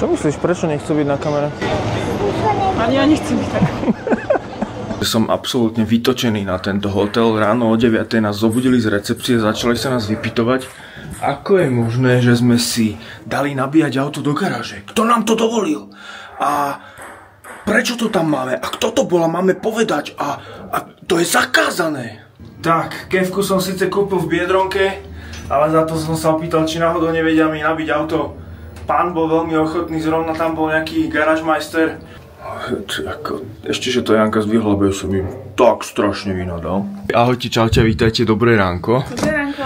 Čo myslíš, prečo nechcú byť na kamere? Ani ja nechcem byť tak. Som absolútne vytočený na tento hotel. Ráno o 9 nás zobudili z recepcie, začali sa nás vypytovať. Ako je možné, že sme si dali nabíjať auto do garáže? Kto nám to dovolil? A prečo to tam máme? A kto to bola? Máme povedať. A to je zakázané. Tak, kefku som síce kúpil v Biedronke, ale za to som sa opýtal, či náhodou nevedia mi nabiť auto. Pán bol veľmi ochotný, zrovna tam bol nejaký garážmajster. Ešte, že to Janka zdvihla, lebo som im tak strašne vynadal. Ahojte, čaute, vítajte, dobré ránko. Dobré ránko.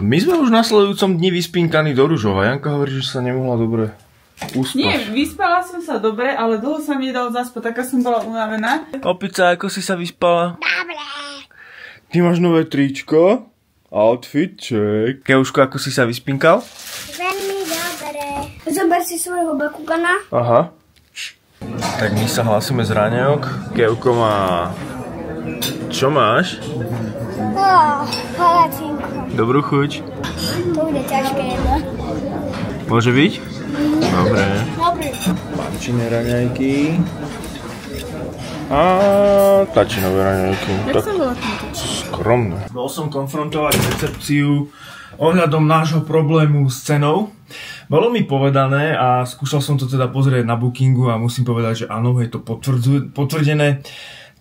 My sme už v nasledujúcom dni vyspinkaní do Ružova. Janka hovorí, že sa nemohla dobre uspať. Nie, vyspala som sa dobre, ale dlho sa mi nedalo zaspať, taká som bola unavená. Opica, ako si sa vyspala? Dobre. Ty máš nové tričko? Outfit check. Keuško, ako si sa vyspinkal? Veľmi dobre. Zober si svojho bakugana. Aha. Tak my sa hlásime z raňajok. Keuko má... Čo máš? Palacinku. Dobrú chuť. To bude ťažké jedlo. Môže byť? Dobre. Dobre. Pančine raňajky. A tačinové raňajky. Jak sa volá tento? Skromné. Bol som konfrontovať recepciu ohľadom nášho problému s cenou. Bolo mi povedané a skúšal som to teda pozrieť na Bookingu a musím povedať, že áno, je to potvrdené.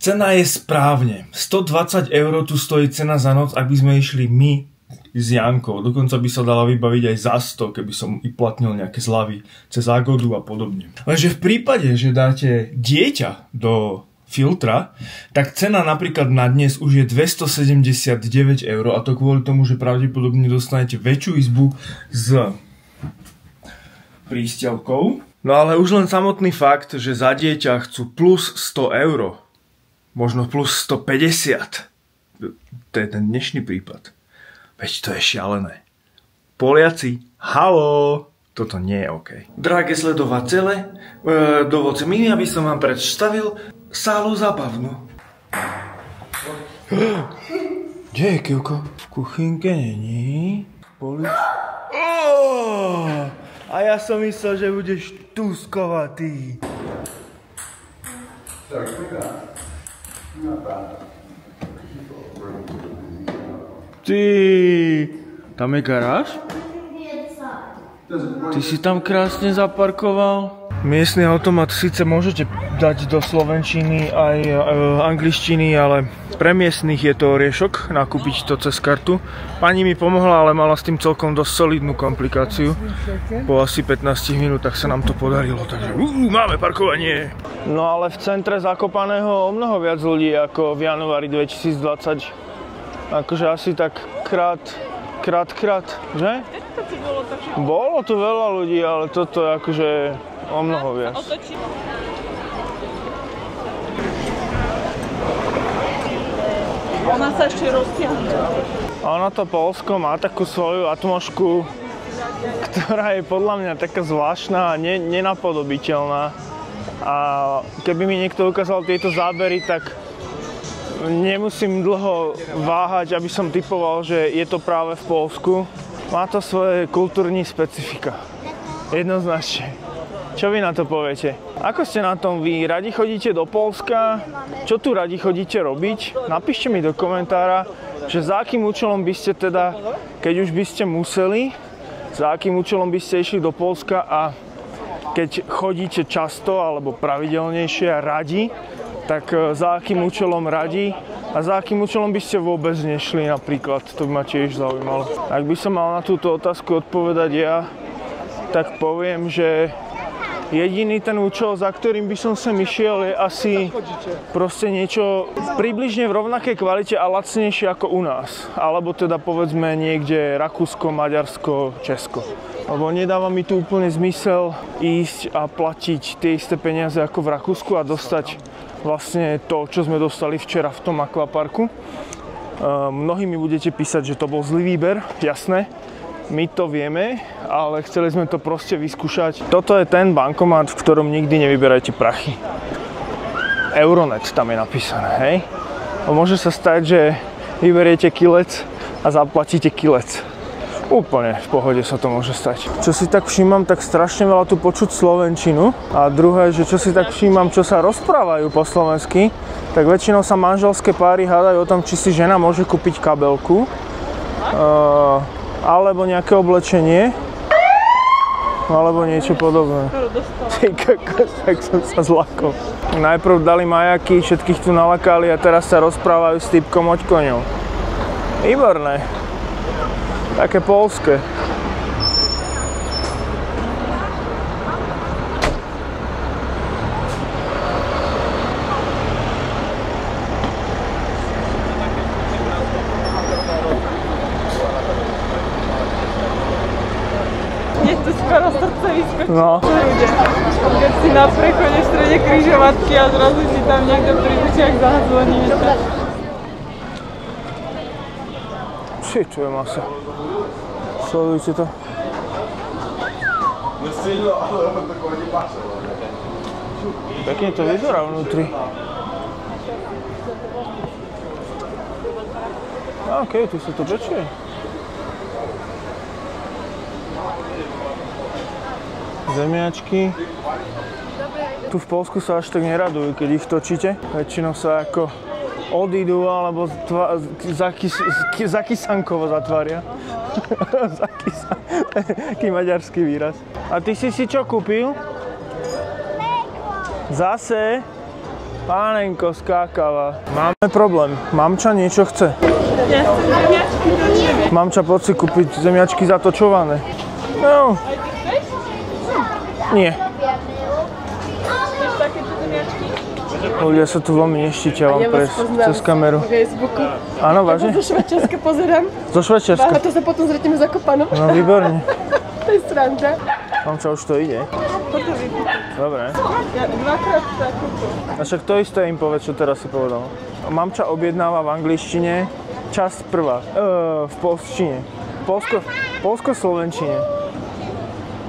Cena je správne. 120 € tu stojí cena za noc, ak by sme išli my s Jankou. Dokonca by sa dala vybaviť aj za 100, keby som uplatnil nejaké zľavy cez Agodu a podobne. Lenže v prípade, že dáte dieťa do filtra, tak cena napríklad na dnes už je 279 € a to kvôli tomu, že pravdepodobne dostanete väčšiu izbu s prísťavkou. No ale už len samotný fakt, že za dieťa chcú plus 100 €, možno plus 150, to je ten dnešný prípad. Veď to je šialené. Poliaci, haló, toto nie je OK. Drahé sledovatele, dovolte mi, aby som vám predstavil sálu zábavnú. Kde je Kivko? V kuchynke není. A ja som myslel, že budeš túskovatý. Ty, tam je garáž? Ty si tam krásne zaparkoval. Miestny automat síce môžete dať do slovenčiny aj angličtiny, ale pre miestnych je to oriešok nakúpiť to cez kartu. Pani mi pomohla, ale mala s tým celkom dosť solidnú komplikáciu. Po asi 15 minútach sa nám to podarilo, takže máme parkovanie. No ale v centre Zakopaného o mnoho viac ľudí ako v januári 2020. Akože asi tak krát, že? Bolo tu veľa ľudí, ale toto je akože o mnoho viac. Ona sa ešte roztiahne. Ono to Poľsko má takú svoju atmosféru, ktorá je podľa mňa taká zvláštna a nenapodobiteľná. A keby mi niekto ukázal tieto zábery, tak nemusím dlho váhať, aby som tipoval, že je to práve v Poľsku. Má to svoje kultúrne specifika. Jednoznačne. Čo vy na to poviete? Ako ste na tom vy? Radi chodíte do Poľska? Čo tu radi chodíte robiť? Napíšte mi do komentára, že za akým účelom by ste teda, keď už by ste museli, za akým účelom by ste išli do Poľska a keď chodíte často alebo pravidelnejšie a radi, tak za akým účelom radi a za akým účelom by ste vôbec nešli napríklad, to by ma tiež zaujímalo. Ak by som mal na túto otázku odpovedať ja, tak poviem, že jediný ten účel, za ktorým by som sem išiel, je asi proste niečo približne v rovnakej kvalite a lacnejšie ako u nás. Alebo teda povedzme niekde Rakúsko, Maďarsko, Česko. Lebo nedáva mi tu úplne zmysel ísť a platiť tie isté peniaze ako v Rakúsku a dostať vlastne to, čo sme dostali včera v tom akvaparku. Mnohí mi budete písať, že to bol zlý výber, jasné. My to vieme, ale chceli sme to proste vyskúšať. Toto je ten bankomat, v ktorom nikdy nevyberajte prachy. Euronet tam je napísané, hej? Môže sa stať, že vyberiete kilec a zaplatíte kilec. Úplne v pohode sa to môže stať. Čo si tak všímam, tak strašne veľa tu počuť slovenčinu. A druhé, že čo si tak všímam, čo sa rozprávajú po slovensky, tak väčšinou sa manželské páry hádajú o tom, či si žena môže kúpiť kabelku. Alebo nejaké oblečenie. Alebo niečo podobné. Tak som sa zlakol. Najprv dali majaky, všetkých tu nalakali a teraz sa rozprávajú s typkom Oťkoňou. Výborné. Také poľské. No. Keď si na prechode v strede križovatky a zrazu si tam niekto pri učiach zahadzvoní. Čo je masa. Sledujte to. Pekne to vyzerá vnútri. OK, tu sa to pečie. Zemiačky. Tu v Poľsku sa až tak neradujú, keď ich točíte. Väčšinou sa ako odídu alebo zakysankovo zatvária. Taký maďarský výraz. A ty si čo kúpil? Zase? Pánenko skákava. Máme problém. Mamča niečo chce. Ja chcem zemiačky točené. Mamča, poď si kúpiť zemiačky zatočované. No. Nie. Chceš takéto zemiačky? Ľudia sa tu veľmi neštítia vám cez kameru. Facebooku. Áno, vážne? Zo Švajčiarska pozerám. Zo Švajčiarska? A to sa potom zretíme za Kopanom. No výborne. To je sranda. Mamča, už to ide. Dobre. Ja dvakrát takúto. A však to isté im povedz, čo teraz si povedal. Mamča objednáva v angličtine, časť prvá. V polštine. Polsko-slovenčine.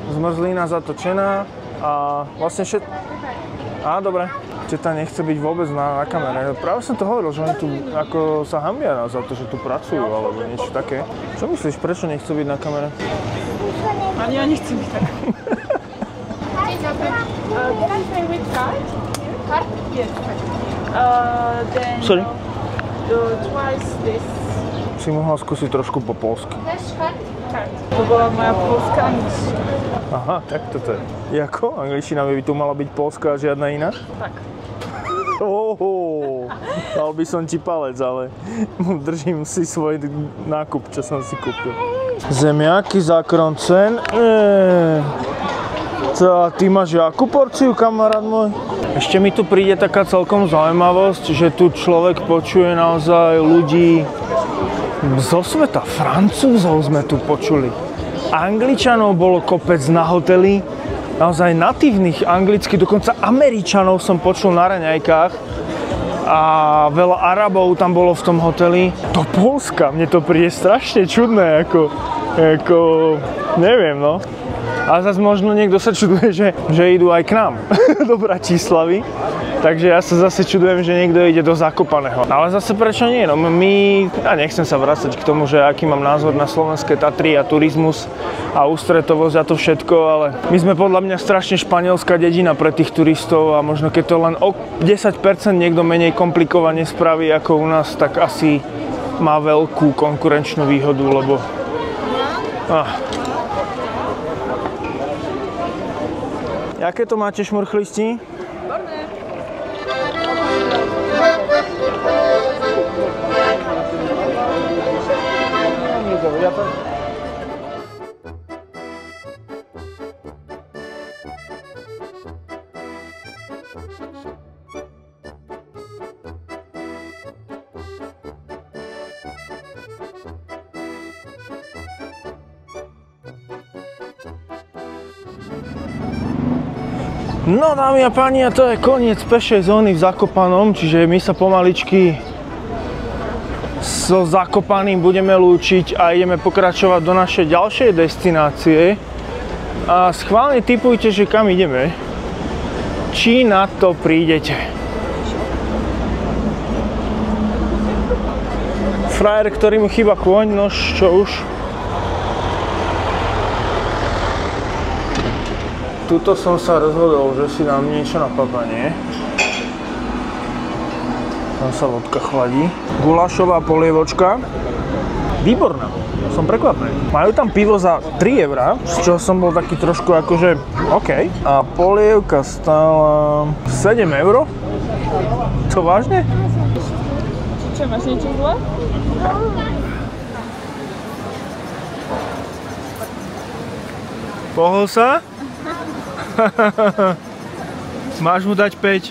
Zmrzlina zatočená a vlastne dobre. Teta nechce byť vôbec na kamere. Práve som to hovoril, že oni tu ako sa hanbia za to, že tu pracujú alebo niečo také. Čo myslíš, prečo nechcú byť na kamere? Ani ja nechcem byť tak. Can I pay with card? Card? Yes. Then Sorry? Twice this. Si mohla skúsiť trošku po polsky. To bola moja polská angličtina. Aha, tak toto je. Jako? Angličtina by tu mala byť polská a žiadna iná? Tak. Dal by som ti palec, ale držím si svoj nákup, čo som si kúpil. Zemiaky, zákron cen. Ty máš jakú porciu, kamarát môj? Ešte mi tu príde taká celkom zaujímavosť, že tu človek počuje naozaj ľudí zo sveta. Francúzov sme tu počuli. Angličanov bolo kopec na hoteli. Naozaj natívnych anglických, dokonca Američanov som počul na raňajkách. A veľa Arabov tam bolo v tom hoteli. Do Poľska, mne to príde strašne čudné, ako neviem, no. A zase možno niekto sa čuduje, že idú aj k nám do Bratislavy. Takže ja sa zase čudujem, že niekto ide do Zakopaného. Ale zase prečo nie? No ja nechcem sa vrácať k tomu, že aký mám názor na slovenské Tatry a turizmus a ústretovosť a to všetko, ale my sme podľa mňa strašne španielská dedina pre tých turistov a možno keď to len o 10% niekto menej komplikovane spraví ako u nás, tak asi má veľkú konkurenčnú výhodu, lebo Jaké to máte šmurchlisti? No dámy a páni, a to je koniec pešej zóny v Zakopanom, čiže my sa pomaličky so Zakopaným budeme lúčiť a ideme pokračovať do našej ďalšej destinácie. A schválne tipujte, že kam ideme. Či na to prídete. Frajer, ktorý mu chýba kôň, no čo už. Tuto som sa rozhodol, že si dám niečo na papanie. Tam sa vodka chladí. Gulášová polievočka. Výborná. Som prekvapený. Majú tam pivo za 3 €, z čoho som bol taký trošku akože OK. A polievka stála 7 €. To vážne? Čo, máš niečo zlé? Pohol sa? Máš mu dať 5.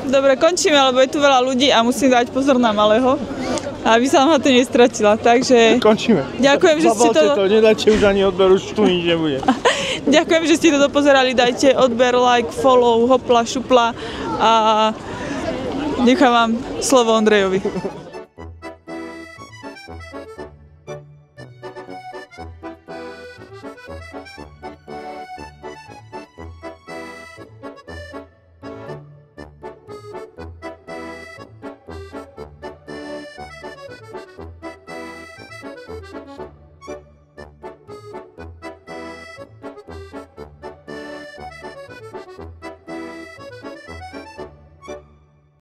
Dobre, končíme, lebo je tu veľa ľudí a musím dať pozor na malého, aby sa ma to nestratila, takže... Končíme. Ďakujem, že ste to... Nedáte už ani odber, už tu nič nebude. Ďakujem, že ste to dopozerali, dajte odber, like, follow, hopla, šupla a nechám vám slovo Ondrejovi.